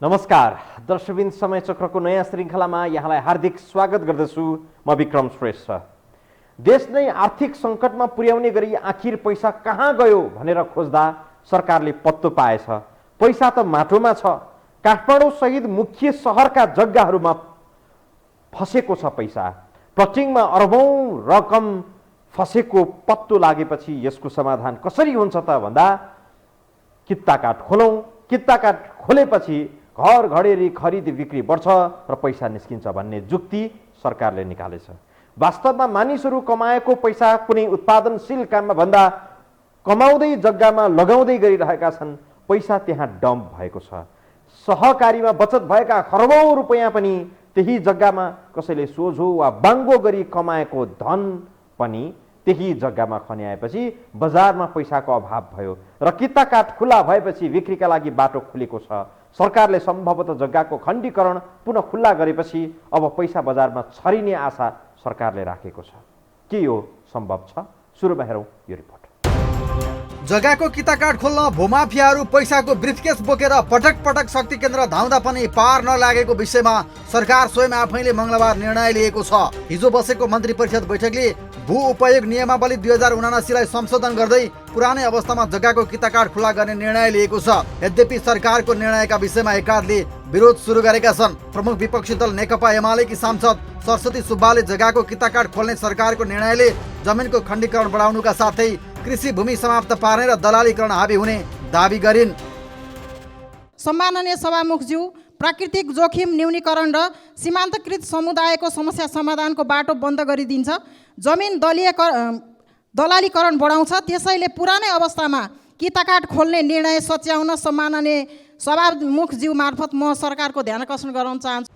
नमस्कार दर्शकबिन समय चक्रको नयाँ श्रृङ्खलामा यहाँलाई हार्दिक स्वागत गर्दछु। म विक्रम श्रेष्ठ। देश नै आर्थिक सङ्कटमा पुर्याउने गरी आखिर पैसा कहाँ गयो भनेर खोज्दा सरकारले पत्तो पाएछ। पैसा त माटोमा छ। काठमाडौँ सहित मुख्य सहरका जग्गाहरूमा फसेको छ पैसा। प्लटिङमा अरबौं रकम फसेको पत्तो लागेपछि यसको समाधान कसरी हुन्छ त भन्दा कित्ताकाट खोलौँ। कित्ताकाट खोलेपछि घर घडेरी खरिद बिक्री बढ्छ र पैसा निस्किन्छ भन्ने जुक्ति सरकारले निकालेछ। वास्तवमा मानिसहरू कमाएको पैसा कुनै उत्पादनशील काममा भन्दा कमाउँदै जग्गामा लगाउँदै गरिरहेका छन्। पैसा त्यहाँ डम्प भएको छ। सहकारीमा बचत भएका खरबौं रुपैयाँ पनि त्यही जग्गामा कसैले सोझो वा बाङ्गो गरी कमाएको धन पनि त्यही जग्गामा खन्याएपछि बजारमा पैसाको अभाव भयो र कित्ताकाट खुला भएपछि बिक्रीका लागि बाटो खुलेको छ। सरकारले सम्भवतः जग्गाको खण्डीकरण पुनः खुल्ला गरेपछि अब पैसा बजारमा छरिने आशा सरकारले राखेको छ। के यो सम्भव छ? सुरुमा हेरौँ यो रिपोर्ट। जग्गाको कित्ताकाट खोल्न भूमाफियाहरू पैसाको ब्रिफकेस बोकेर पटक पटक शक्ति केन्द्र धाउँदा पनि पार नलागेको विषयमा सरकार स्वयं आफैले मङ्गलबार निर्णय लिएको छ। हिजो बसेको मन्त्री परिषद बैठकले भू उपयोग नियमावली 2079 लाई संशोधन गर्दै पुरानै अवस्थामा जग्गाको कित्ताकाट खुला गर्ने निर्णय लिएको छ। यद्यपि सरकारको निर्णयका विषयमा एकाधले विरोध सुरु गरेका छन्। प्रमुख विपक्षी दल नेकपा एमालेकी सांसद सरस्वती सुब्बाले जग्गाको कित्ताकाट खोल्ने सरकारको निर्णयले जमिनको खण्डीकरण बढाउनुका साथै कृषि भूमि समाप्त पार्ने र दलालीकरण हाबी हुने दाबी गरिन्। सम्माननीय सभामुखज्यू, प्राकृतिक जोखिम न्यूनीकरण र सीमान्तकृत समुदायको समस्या समाधानको बाटो बन्द गरिदिन्छ। जमिन दलालीकरण बढाउँछ। त्यसैले पुरानै अवस्थामा कित्ताकाट खोल्ने निर्णय सच्याउन सम्माननीय सभामुखज्यू मार्फत म सरकारको ध्यान आकर्षण गराउन चाहन्छु।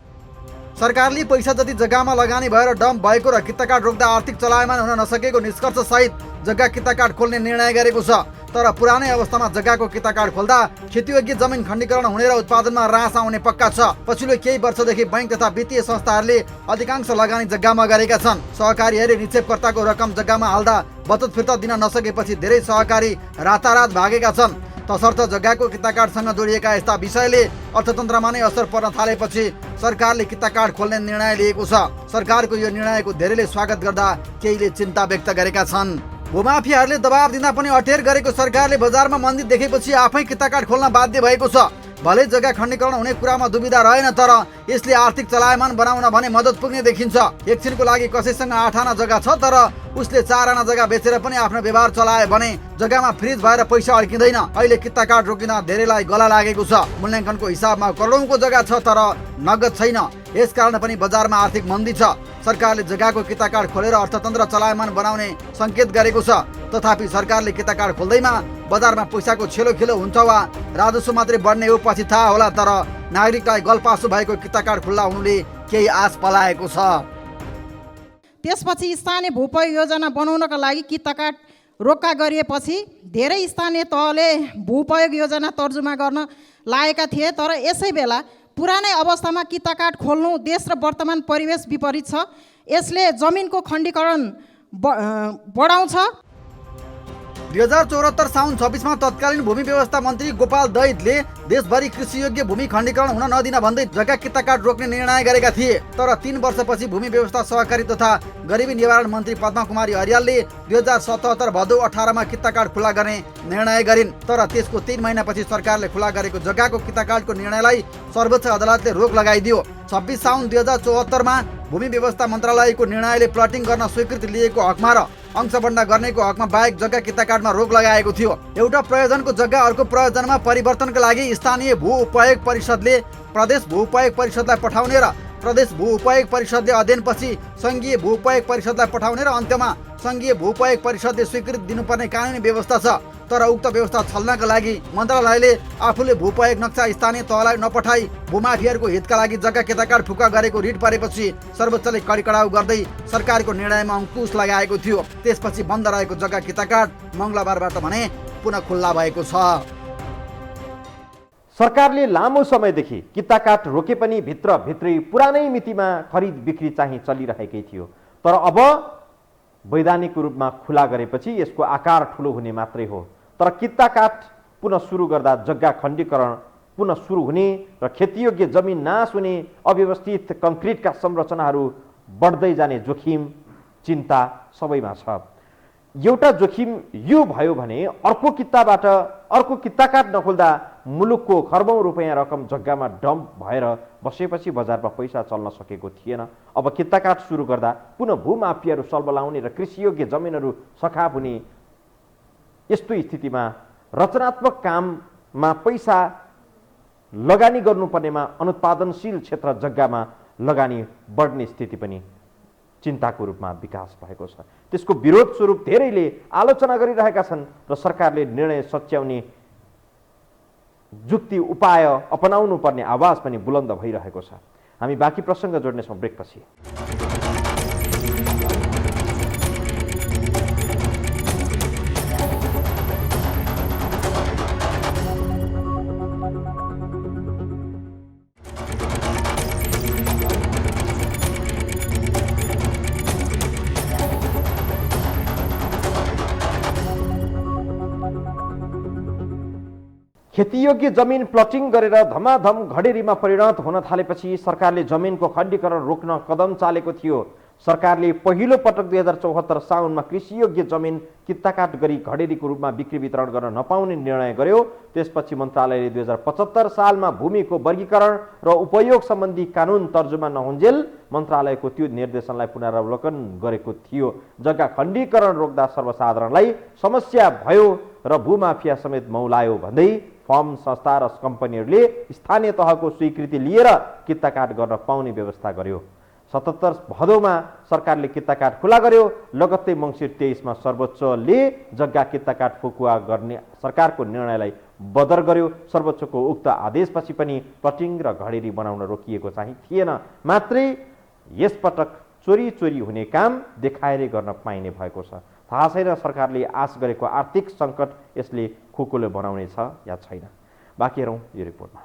सरकारले पैसा जति जग्गामा लगानी भएर डम्प भएको र कित्ताकाट रोक्दा आर्थिक चलायमान हुन नसकेको निष्कर्ष सहित जग्गा कित्ताकाट खोल्ने निर्णय गरेको छ। तर पुरानै अवस्थामा जग्गाको कित्ताकाट खोल्दा खेतीयोग्य जमिन खण्डीकरण हुने र उत्पादनमा ह्रास आउने पक्का छ। पछिल्लो केही वर्षदेखि बैंक तथा वित्तीय संस्थाहरूले अधिकांश लगानी जग्गामा गरेका छन्। सहकारीहरूले निक्षेपकर्ताको रकम जग्गामा हाल्दा बचत फिर्ता दिन नसकेपछि धेरै सहकारी रातारात भागेका छन्। तसर्थ जग्गाको कित्ताकाटसँग जोडिएका यस्ता विषयले अर्थतन्त्रमा नै असर पर्न थालेपछि सरकारले कित्ताकाट खोल्ने निर्णय लिएको छ। सरकारको यो निर्णयको धेरैले स्वागत गर्दा केहीले चिन्ता व्यक्त गरेका छन्। भूमाफियाहरूले दबाब दिँदा पनि अटेर गरेको सरकारले बजारमा मन्दी देखेपछि आफै कित्ताकाट खोल्न बाध्य भएको छ। भले जग्गा खण्डीकरण हुने कुरामा दुविधा रहेन, तर यसले आर्थिक चलायमान बनाउन भने मद्दत पुग्ने देखिन्छ। एकछिनको लागि कसैसँग 8 आना जग्गा छ तर उसले 4 आना जग्गा बेचेर पनि आफ्नो व्यवहार चलाए भने जग्गामा फ्रिज भएर पैसा अड्किँदैन। अहिले कित्ताकाट रोकिँदा धेरैलाई गला लागेको छ। मूल्याङ्कनको हिसाबमा करोडौंको जग्गा छ तर नगद छैन। यसकारण पनि बजारमा आर्थिक मन्दी छ। सरकारले जग्गाको कित्ताकाट खोलेर अर्थतन्त्र चलायमान बनाउने सङ्केत गरेको छ। तथापि सरकारले कित्ताकाट खोल्दैमा बजारमा पैसाको छेलोखेलो हुन्छ वा राजस्व मात्रै बढ्ने हो पछि थाहा होला, तर नागरिकलाई गलपासो भएको कित्ताकाट खुल्ला हुनुले केही आश पलाएको छ। त्यसपछि स्थानीय भूपयोग योजना बनाउनका लागि कित्ताकाट रोक्का गरिएपछि धेरै स्थानीय तहले भूपयोग योजना तर्जुमा गर्न लागेका थिए। तर यसै बेला पुरानै अवस्थामा कित्ताकाट खोल्नु देश र वर्तमान परिवेश विपरीत छ। यसले जमिनको खण्डीकरण बढाउँछ। 2074 साउन 26 मा तत्कालीन भूमि व्यवस्था मन्त्री गोपाल दैतले देशभरि कृषियोग्य भूमि खण्डीकरण हुन नदिन भन्दै जग्गा कित्ताकाट रोक्ने निर्णय गरेका थिए। तर 3 वर्षपछि भूमि व्यवस्था सहकारी तथा गरिबी निवारण मन्त्री पद्मा कुमारी हरियालले 2077 भदौ 18 मा कित्ताकाट खुला गर्ने निर्णय गरिन्। तर त्यसको 3 महिनापछि सरकारले खुला गरेको जग्गाको कित्ताकाटको निर्णयलाई सर्वोच्च अदालतले रोक लगाइदियो। 26 साउन 2074 मा भूमि व्यवस्था मन्त्रालयको निर्णयले प्लटिङ गर्न स्वीकृति लिएको हकमा र अंशबन्डा गर्नेको हकमा बाहेक जग्गा कित्ताकाटमा रोक लगाएको थियो। एउटा प्रयोजनको जग्गा अर्को प्रयोजनमा परिवर्तनका लागि स्थानीय भू उपयोग परिषदले प्रदेश भू उपयोग परिषदलाई पठाउने र प्रदेश भू उपयोग परिषदले अध्ययनपछि संघीय भू उपयोग परिषदलाई पठाउने र अन्त्यमा संघीय भू उपयोग परिषदले स्वीकृति दिनुपर्ने कानुनी व्यवस्था छ। तर उक्त व्यवस्था छल्नका लागि मन्त्रालयले आफूले भू उपयोग नक्सा स्थानीय तहलाई नपठाई भूमाफियाहरूको हितका लागि जग्गा कित्ताकाट फुक्का गरेको रिट परेपछि सर्वोच्चले कडिकडाउ गर्दै सरकारको निर्णयमा अंकुश लगाएको थियो। त्यसपछि बन्द रहेको जग्गा कित्ताकाट मङ्गलबारबाट भने पुनः खुल्ला भएको छ। सरकारले लामो समयदेखि कित्ताकाट रोके पनि भित्रै पुरानै मितिमा खरिद बिक्री चाहिँ चलिरहेकै थियो। तर अब वैधानिक रूपमा खुला गरेपछि यसको आकार ठुलो हुने मात्रै हो। तर कित्ताकाट पुनः सुरु गर्दा जग्गा खण्डीकरण पुनः सुरु हुने र खेतीयोग्य जमिन नाश हुने, अव्यवस्थित कङ्क्रिटका संरचनाहरू बढ्दै जाने जोखिम, चिन्ता सबैमा छ। एउटा जोखिम यो भयो भने अर्को किताकाट नखोल्दा मुलुकको खर्बौं रुपैयाँ रकम जग्गामा डम्प भएर बसेपछि बजारमा पैसा चल्न सकेको थिएन। अब किताकाट सुरु गर्दा पुनः भूमाफियाहरू सल्बलाउने र कृषियोग्य जमिनहरू सखाप हुने, यस्तो स्थितिमा रचनात्मक काममा पैसा लगानी गर्नुपर्नेमा अनुत्पादनशील क्षेत्र जग्गामा लगानी बढ्ने स्थिति पनि चिन्ताको रूपमा विकास भएको छ। त्यसको विरोध स्वरूप धेरैले आलोचना गरिरहेका छन् र सरकारले निर्णय सच्याउने जुक्ति उपाय अपनाउनु पर्ने आवाज पनि बुलन्द भइरहेको छ। हामी बाँकी प्रसङ्ग जोड्नेछौँ ब्रेकपछि। खेतीयोग्य जमिन प्लटिङ गरेर धमाधम घडेरीमा परिणत हुन थालेपछि सरकारले जमिनको खण्डीकरण रोक्न कदम चालेको थियो। सरकारले पहिलो पटक 2074 साउनमा कृषियोग्य जमिन कित्ताकाट गरी घडेरीको रूपमा बिक्री वितरण गर्न नपाउने निर्णय गर्यो। त्यसपछि मन्त्रालयले 2075 सालमा भूमिको वर्गीकरण र उपयोग सम्बन्धी कानुन तर्जुमा नहुन्जेल मन्त्रालयको त्यो निर्देशनलाई पुनरावलोकन गरेको थियो। जग्गा खण्डीकरण रोक्दा सर्वसाधारणलाई समस्या भयो र भूमाफिया समेत मौलायो भन्दै फर्म संस्था र कम्पनीहरूले स्थानीय तहको स्वीकृति लिएर कित्ताकाट गर्न पाउने व्यवस्था गर्यो। 77 भदौमा सरकारले कित्ताकाट खुला गर्यो। लगत्तै मङ्सिर 23मा सर्वोच्चले जग्गा कित्ताकाट फुकुवा गर्ने सरकारको निर्णयलाई बदर गर्यो। सर्वोच्चको उक्त आदेशपछि पनि प्लटिङ र घडेरी बनाउन रोकिएको चाहिँ थिएन। मात्रै यसपटक चोरी हुने काम देखाएरै गर्न पाइने भएको छ। थाहा छैन सरकारले आश गरेको आर्थिक सङ्कट यसले खुकुलो बनाउने छ या छैन। बाँकी हेरौँ यो रिपोर्टमा।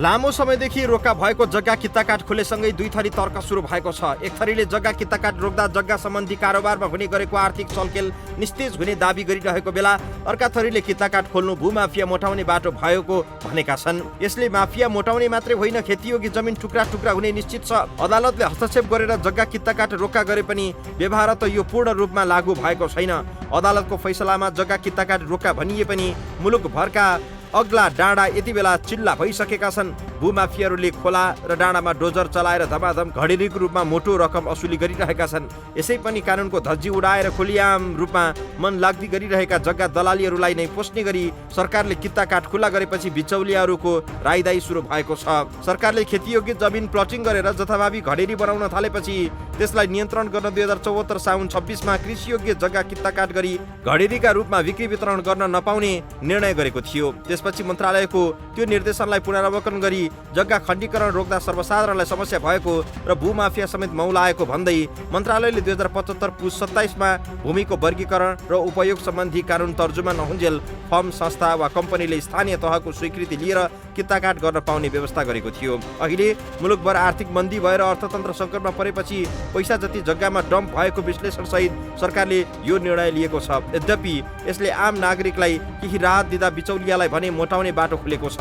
लामो समयदेखि रोका भएको जग्गा कित्ताकाट खुलेसँगै दुई थरी तर्क सुरु भएको छ। एक थरीले जग्गा कित्ताकाट रोक्दा जग्गा सम्बन्धी कारोबारमा हुने गरेको आर्थिक चलखेल निस्तेज हुने दाबी गरिरहेको बेला अर्का थरीले कित्ताकाट खोल्नु भूमाफिया मोटाउने बाटो भएको भनेका छन्। यसले माफिया मोटाउने मात्रै होइन, खेतीयोग्य जमिन टुक्रा टुक्रा हुने निश्चित छ। अदालतले हस्तक्षेप गरेर जग्गा कित्ताकाट रोक्का गरे पनि व्यवहार त यो पूर्ण रूपमा लागू भएको छैन। अदालतको फैसलामा जग्गा कित्ताकाट रोक्का भनिए पनि मुलुकभरका अग्ला डाँडा यति बेला चिल्ला भइसकेका छन्। भूमाफियाहरूले खोला र डाँडामा डोजर चलाएर धमाधम घडेरीको रूपमा मोटो रकम असुली गरिरहेका छन्। यसै पनि कानुनको धज्जी उडाएर खुलियाम रूपमा मन लाग्दी गरिरहेका जग्गा दलालीहरूलाई नै पोस्ने गरी सरकारले कित्ताकाट खुला गरेपछि बिचौलियाहरूको रायदाई सुरु भएको छ। सरकारले खेतीयोग्य जमिन प्लटिङ गरेर जथाभावी घडेरी बनाउन थालेपछि त्यसलाई नियन्त्रण गर्न 2074 साउन 26मा कृषियोग्य जग्गा कित्ताकाट गरी घडेरीका रूपमा बिक्री वितरण गर्न नपाउने निर्णय गरेको थियो। त्यसपछि मन्त्रालयको त्यो निर्देशनलाई पुनरावलोकन गरी जग्गा खण्डीकरण रोक्दा सर्वसाधारणलाई समस्या भएको र भूमाफिया समेत मौलाएको भन्दै मन्त्रालयले 2075 पुस 27मा भूमिको वर्गीकरण र उपयोग सम्बन्धी कानुन तर्जुमा नहुन्जेल फर्म संस्था वा कम्पनीले स्थानीय तहको स्वीकृति लिएर कित्ताकाट गर्न पाउने व्यवस्था गरेको थियो। अहिले मुलुकभर आर्थिक मन्दी भएर अर्थतन्त्र सङ्कटमा परेपछि पैसा जति जग्गामा डम्प भएको विश्लेषण सहित सरकारले यो निर्णय लिएको छ। यद्यपि यसले आम नागरिकलाई केही राहत दिँदा बिचौलियालाई भने मोटाउने बाटो खुलेको छ।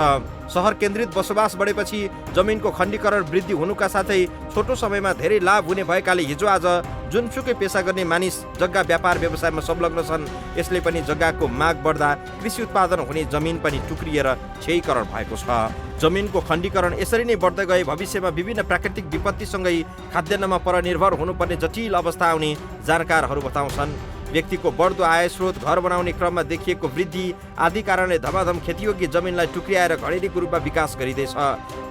सहर केन्द्रित बसोबास बढेपछि जमिनको खण्डीकरण वृद्धि हुनुका साथै छोटो समयमा धेरै लाभ हुने भएकाले हिजो आज जुनसुकै पेसा गर्ने मानिस जग्गा व्यापार व्यवसायमा संलग्न छन्। यसले पनि जग्गाको माग बढ्दा कृषि उत्पादन हुने जमिन पनि टुक्रिएर क्षयीकरण भएको छ। जमिनको खण्डीकरण यसरी नै बढ्दै गए भविष्यमा विभिन्न प्राकृतिक विपत्तिसँगै खाद्यान्नमा परनिर्भर हुनुपर्ने जटिल अवस्था आउने जानकारहरू बताउँछन्। व्यक्तिको बढ्दो आय स्रोत, घर बनाउने क्रममा देखिएको वृद्धि आदि कारणले धमाधम खेतीयोग्य जमिनलाई टुक्रियाएर घडेरीको रूपमा विकास गरिँदैछ।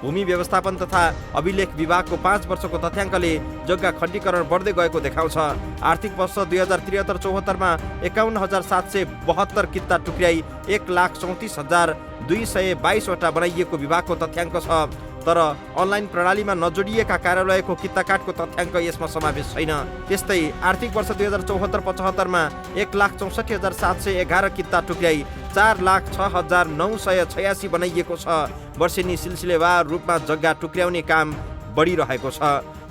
भूमि व्यवस्थापन तथा अभिलेख विभागको 5 वर्षको तथ्याङ्कले जग्गा खण्डीकरण बढ्दै गएको देखाउँछ। आर्थिक वर्ष 2073-74मा 51,772 कित्ता टुक्र्याई 1,34,222 वटा बनाइएको विभागको तथ्याङ्क छ। तर अनलाइन प्रणालीमा नजोडिएका कार्यालयको कित्ताकाटको तथ्याङ्क यसमा समावेश छैन। त्यस्तै आर्थिक वर्ष 2074-75मा 1,64,711 कित्ता टुक्र्याई 4,06,986 बनाइएको छ। वर्षेनी सिलसिलेवार रूपमा जग्गा टुक्र्याउने काम बढिरहेको छ।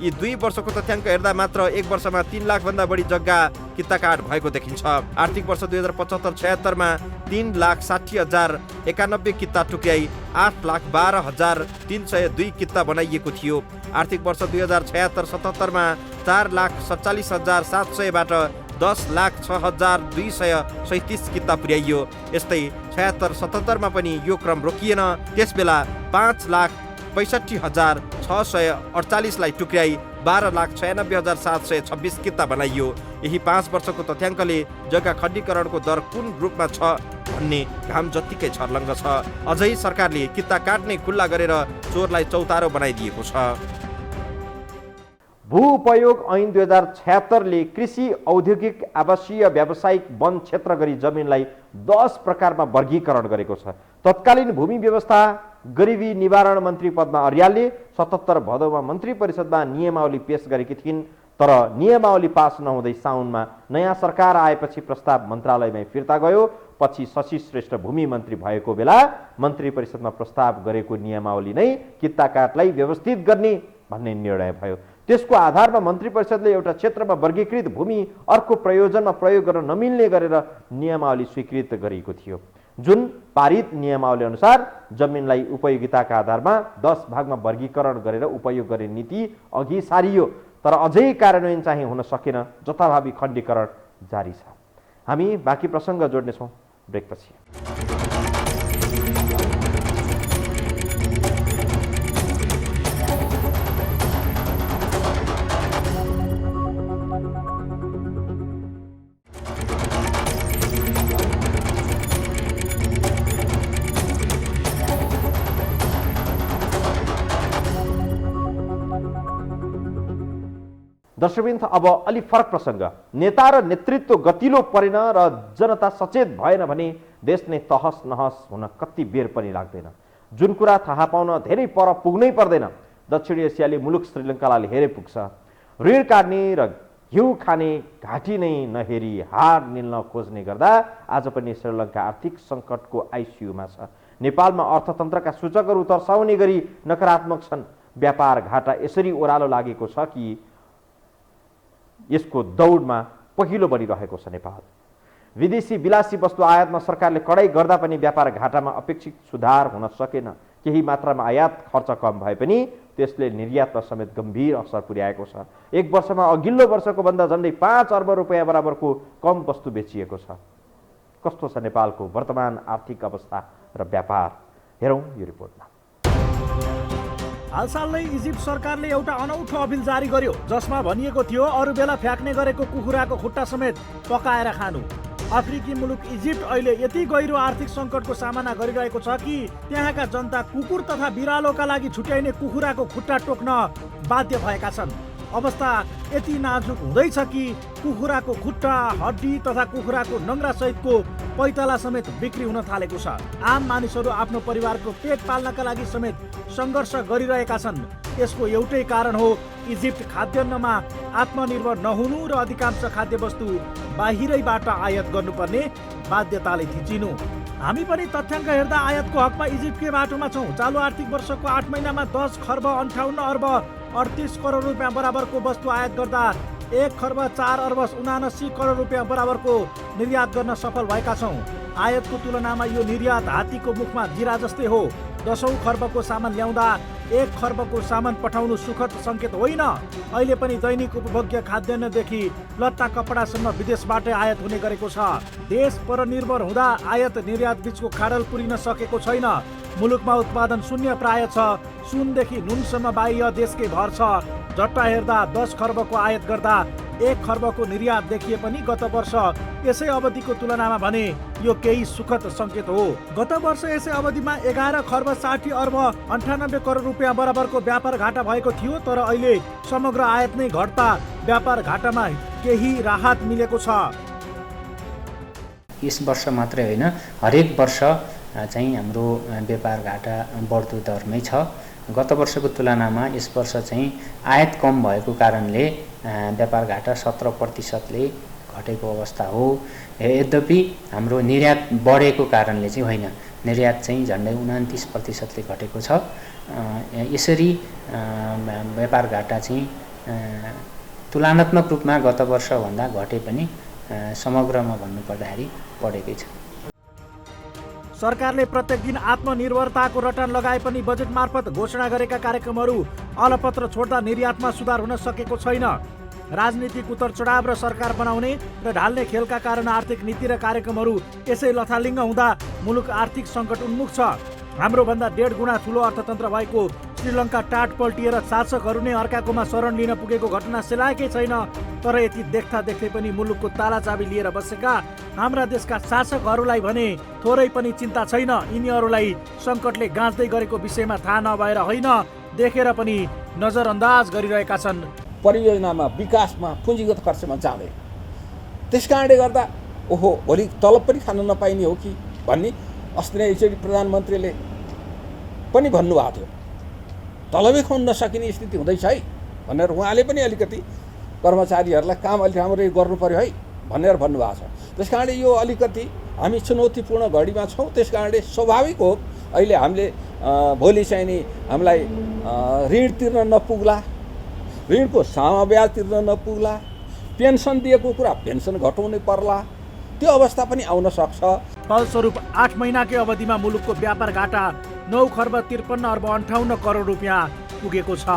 यी 2 वर्षको तथ्याङ्क हेर्दा मात्र 1 वर्षमा 3 लाखभन्दा बढी जग्गा किताकाट भएको देखिन्छ। आर्थिक वर्ष 2075-76 मा 3,60,091 किता टुक्र्याई 8,12,302 किता बनाइएको थियो। आर्थिक वर्ष 2076-77 मा 4,47,700 बाट 10,06,237 किता पुर्याइयो। यस्तै 76-77 मा पनि यो क्रम रोकिएन। त्यसबेला 5,65,648 लाई टुक्र्याई 12,96,726 किता बनाइयो। यही 5 वर्षको तथ्याङ्कले जग्गा खण्डीकरणको दर कुन रूपमा छ भन्ने घाम जत्तिकै छर्लङ्ग छ। अझै सरकारले किता काट्ने खुल्ला गरेर चोरलाई चौतारो बनाइदिएको छ। भू उपयोग ऐन 2076 ले कृषि, औद्योगिक, आवासीय, व्यावसायिक, वन क्षेत्र गरी जमिनलाई 10 प्रकारमा वर्गीकरण गरेको छ। तत्कालीन भूमि व्यवस्था गरिबी निवारण मन्त्री पद्मा अर्यालले 77 भदौमा मन्त्री परिषदमा नियमावली पेश गरेकी थिइन्। तर नियमावली पास नहुँदै साउनमा नयाँ सरकार आएपछि प्रस्ताव मन्त्रालयमै फिर्ता गयो। पछि शशि श्रेष्ठ भूमि मन्त्री भएको बेला मन्त्री परिषदमा प्रस्ताव गरेको नियमावली नै किताकाटलाई व्यवस्थित गर्ने भन्ने निर्णय भयो। त्यसको आधारमा मन्त्री परिषदले एउटा क्षेत्रमा वर्गीकृत भूमि अर्को प्रयोजनमा प्रयोग गर्न नमिल्ने गरेर नियमावली स्वीकृत गरेको थियो। जुन पारित नियमावली अनुसार जमिनलाई उपयोगिताका आधारमा 10 भागमा वर्गीकरण गरेर उपयोग गर्ने नीति अघि सारियो। तर अझै कार्यान्वयन चाहिँ हुन सकेन। जथाभावी खण्डीकरण जारी छ। हामी बाँकी प्रसङ्ग जोड्नेछौँ ब्रेकपछि। दर्शकवृन्द, अब अलि फरक प्रसङ्ग। नेता र नेतृत्व गतिलो परेन र जनता सचेत भएन भने देश नै तहस नहस हुन कति बेर पनि लाग्दैन। जुन कुरा थाहा पाउन धेरै पर पुग्नै पर्दैन। दक्षिण एसियाली मुलुक श्रीलङ्कालाई हेरे पुग्छ। ऋण काट्ने र घिउ खाने घाँटी नै नहेरी हार निल्न खोज्ने गर्दा आज पनि श्रीलङ्का आर्थिक सङ्कटको आइसियुमा छ। नेपालमा अर्थतन्त्रका सूचकहरू तर्साउने गरी नकारात्मक छन्। व्यापार घाटा यसरी ओह्रालो लागेको छ कि यसको दौडमा पहिलो बनिरहेको छ नेपाल। विदेशी विलासी वस्तु आयातमा सरकारले कडाई गर्दा पनि व्यापार घाटामा अपेक्षित सुधार हुन सकेन। केही मात्रामा आयात खर्च कम भए पनि त्यसले निर्यातमा समेत गम्भीर असर पुर्याएको छ। एक वर्षमा अघिल्लो वर्षको भन्दा झन्डै 5 अर्ब रुपियाँ बराबरको कम वस्तु बेचिएको छ। कस्तो छ नेपालको वर्तमान आर्थिक अवस्था र व्यापार, हेरौँ यो रिपोर्टमा। हालसालै इजिप्ट सरकारले एउटा अनौठो अपिल जारी गर्यो, जसमा भनिएको थियो अरू बेला फ्याक्ने गरेको कुखुराको खुट्टा समेत पकाएर खानु। अफ्रिकी मुलुक इजिप्ट अहिले यति गहिरो आर्थिक सङ्कटको सामना गरिरहेको छ कि त्यहाँका जनता कुकुर तथा बिरालोका लागि छुट्याइने कुखुराको खुट्टा टोक्न बाध्य भएका छन्। अवस्था यति नाजुक हुँदैछ कि कुखुराको खुट्टा, हड्डी तथा कुखुराको नङ्ग्रा सहितको पैताला समेत बिक्री हुन थालेको छ। आम मानिसहरू आफ्नो परिवारको पेट पाल्नका लागि समेत सङ्घर्ष गरिरहेका छन्। यसको एउटै कारण हो इजिप्ट खाद्यान्नमा आत्मनिर्भर नहुनु र अधिकांश खाद्यवस्तु बाहिरैबाट आयात गर्नुपर्ने बाध्यताले थिचिनु। हामी पनि तथ्याङ्क हेर्दा आयातको हकमा इजिप्टकै बाटोमा छौँ। चालु आर्थिक वर्षको 8 महिनामा 10 खर्ब 58 अर्ब 38 करोड रुपियाँ बराबरको वस्तु आयात गर्दा 1 खर्ब 4 अर्ब 79 करोड रुपियाँ बराबरको निर्यात गर्न सफल भएका छौँ। आयातको तुलनामा यो निर्यात हात्तीको मुखमा जिरा जस्तै हो। 10औं खर्बको सामान ल्याउँदा 1 खर्बको सामान पठाउनु सुखद सङ्केत होइन। अहिले पनि दैनिक उपभोग्य खाद्यान्नदेखि लत्ता कपडासम्म विदेशबाटै आयात हुने गरेको छ। देश परनिर्भर हुँदा आयात निर्यात बीचको खाडल पुरिन सकेको छैन। मुलुकमा उत्पादन शून्य प्राय छ। सुनदेखि नुनसम्म बाह्य देशकै भर छ। झट्टा हेर्दा 10 खर्बको आयात गर्दा 1 खर्बको निर्यात देखिए पनि गत वर्ष यसै अवधिको तुलनामा भने यो केही सुखद सङ्केत हो। गत वर्ष यसै अवधिमा 11 खर्ब 60 अर्ब 98 करोड रुपियाँ बराबरको व्यापार घाटा भएको थियो। तर अहिले समग्र आयात नै घट्दा व्यापार घाटामा केही राहत मिलेको छ। यस वर्ष मात्रै होइन, हरेक वर्ष चाहिँ हाम्रो व्यापार घाटा बढ्दो दरमै छ। गत वर्षको तुलनामा यस वर्ष चाहिँ आयात कम भएको कारणले व्यापार घाटा 17% घटेको अवस्था हो। यद्यपि हाम्रो निर्यात बढेको कारणले चाहिँ होइन, निर्यात चाहिँ झन्डै 29% घटेको छ। यसरी व्यापार घाटा चाहिँ तुलनात्मक रूपमा गत वर्षभन्दा घटे पनि समग्रमा भन्नुपर्दाखेरि बढेकै छ। सरकारले प्रत्येक दिन आत्मनिर्भरताको रटान लगाए पनि बजेट मार्फत घोषणा गरेका कार्यक्रमहरू अलपत्र छोड्दा निर्यातमा सुधार हुन सकेको छैन। राजनीतिक उतार चढाव र सरकार बनाउने र ढाल्ने खेलका कारण आर्थिक नीति र कार्यक्रमहरू यसै लथालिङ्ग हुँदा मुलुक आर्थिक सङ्कट उन्मुख छ। हाम्रो भन्दा 1.5 गुणा ठुलो अर्थतन्त्र भएको श्रीलङ्का टाट पल्टिएर शासकहरू नै अर्काकोमा शरण लिन पुगेको घटना सेलाएकै छैन। तर यति देख्दा देख्दै पनि मुलुकको तालाचाबी लिएर बसेका हाम्रा देशका शासकहरूलाई भने थोरै पनि चिन्ता छैन। यिनीहरूलाई सङ्कटले गाँच्दै गरेको विषयमा थाहा नभएर होइन, देखेर पनि नजरअन्दाज गरिरहेका छन्। परियोजनामा विकासमा पुँजीगत खर्चमा जाँदैन। त्यस कारणले गर्दा ओहो भोलि तलब पनि खान नपाइने हो कि भन्ने अस्ति नै एकचोटि प्रधानमन्त्रीले पनि भन्नुभएको थियो। तलबै खुवाउन नसकिने स्थिति हुँदैछ है भनेर उहाँले पनि अलिकति कर्मचारीहरूलाई काम अलिक राम्ररी गर्नु पर्यो है भनेर भन्नुभएको छ। त्यस कारणले यो अलिकति हामी चुनौतीपूर्ण घडीमा छौँ। त्यस कारणले स्वाभाविक हो अहिले हामीले भोलि चाहिँ नि हामीलाई ऋण तिर्न नपुग्ला, ऋणको सामा ब्याज तिर्न नपुग्ला, पेन्सन दिएको कुरा पेन्सन घटाउनै पर्ला, त्यो अवस्था पनि आउन सक्छ। फलस्वरूप 8 महिनाकै अवधिमा मुलुकको व्यापार घाटा 9 खर्ब 53 अर्ब 58 करोड रुपियाँ पुगेको छ।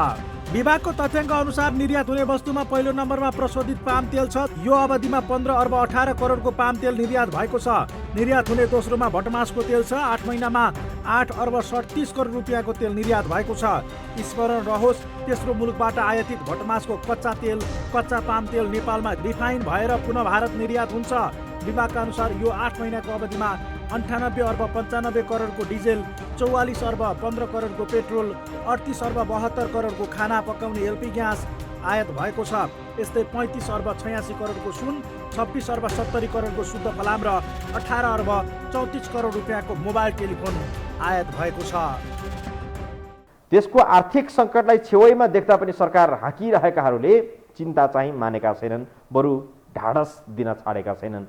विभागको तथ्याङ्क अनुसार निर्यात हुने वस्तुमा पहिलो नम्बरमा प्रशोधित पाम तेल छ। यो अवधिमा 15 अर्ब 18 करोडको पाम तेल निर्यात भएको छ। निर्यात हुने दोस्रोमा भटमासको तेल छ। 8 महिनामा 8 अर्ब 37 करोड रुपियाँको तेल निर्यात भएको छ। स्मरण रहोस्, तेस्रो मुलुकबाट आयातित भटमासको कच्चा तेल, कच्चा पाम तेल नेपालमा रिफाइन भएर पुनः भारत निर्यात हुन्छ। विभागका अनुसार यो 8 महिनाको अवधिमा 98 अर्ब 95 करोडको डिजेल, 44 अर्ब 15 करोडको पेट्रोल, 38 अर्ब 72 करोडको खाना पकाउने एलपी ग्यास आयात भएको छ। यस्तै 35 अर्ब 86 करोडको सुन, 26 अर्ब 70 करोडको शुद्ध फलाम र 18 अर्ब 34 करोड रुपियाँको मोबाइल टेलिफोन आयात भएको छ। देशको आर्थिक सङ्कटलाई छेउैमा देख्दा पनि सरकार हाँकिरहेकाहरूले चिन्ता चाहिँ मानेका छैनन्, बरु ढाडस दिन छाडेका छैनन्।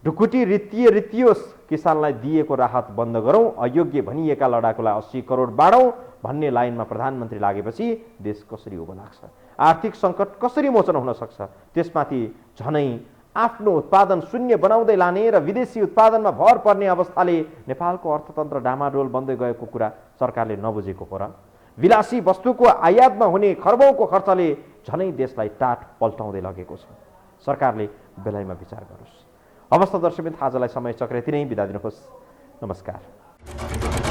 ढुकुटी रित्तियोस्, किसानलाई दिएको राहत बन्द गरौँ, अयोग्य भनिएका लडाकुलाई 80 करोड बाँडौँ भन्ने लाइनमा प्रधानमन्त्री लागेपछि देश कसरी उभो लाग्छ? आर्थिक सङ्कट कसरी मोचन हुन सक्छ? त्यसमाथि झनै आफ्नो उत्पादन शून्य बनाउँदै लाने र विदेशी उत्पादनमा भर पर्ने अवस्थाले नेपालको अर्थतन्त्र डामाडोल बन्दै गएको कुरा सरकारले नबुझेको हो र? विलासी वस्तुको आयातमा हुने खर्बौँको खर्चले झनै देशलाई टाट पल्टाउँदै लगेको छ। सरकारले बेलायमा विचार गरोस्। अवस्था दर्शकबिन आजलाई समय चक्र यति नै, बिदा दिनुहोस्। नमस्कार।